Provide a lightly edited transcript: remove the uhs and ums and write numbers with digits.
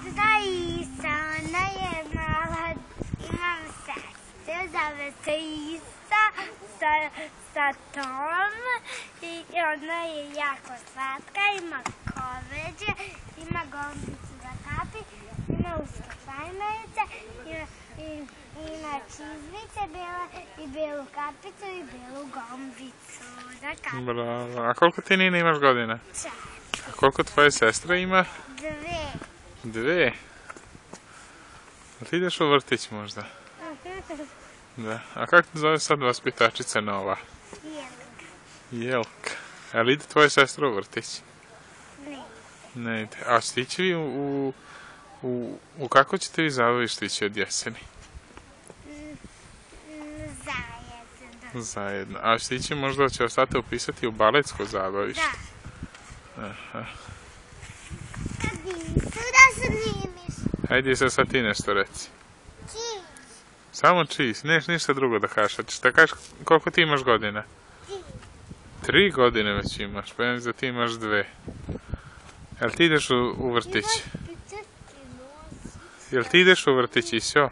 Isa, ona je mala, imam sestru, zove se Isa sa Tom i ona je jako slatka, ima koveđe, ima gombicu za kapi, ima usko sajmerice, ima čizmice bele i belu kapicu i belu gombicu za kapi. Bravo. A koliko ti, Nina, imaš godina? 4. A koliko tvoje sestre ima? 2. 2. A ti ideš u vrtić možda? Da. A kako te zove sad vaspitačica nova? Jelka. A li ide tvoja sestra u vrtić? Ne. Ne ide. A ćete ići vi u kako ćete vi zabavište ići od jeseni? Zajedno. Zajedno. A ćete ići možda će vas tata upisati u baletsko zabavište? Da. Aha. Kad nisu da se nimiš. Hajde sad ti nešto reci. Cheese. Samo cheese, neš ništa drugo da kažeš. Hoćeš da kažeš koliko ti imaš godina? 3 godine već imaš, pa ja mislim da ti imaš 2. Jel ti ideš u vrtić? Jel ti ideš u vrtić i sve?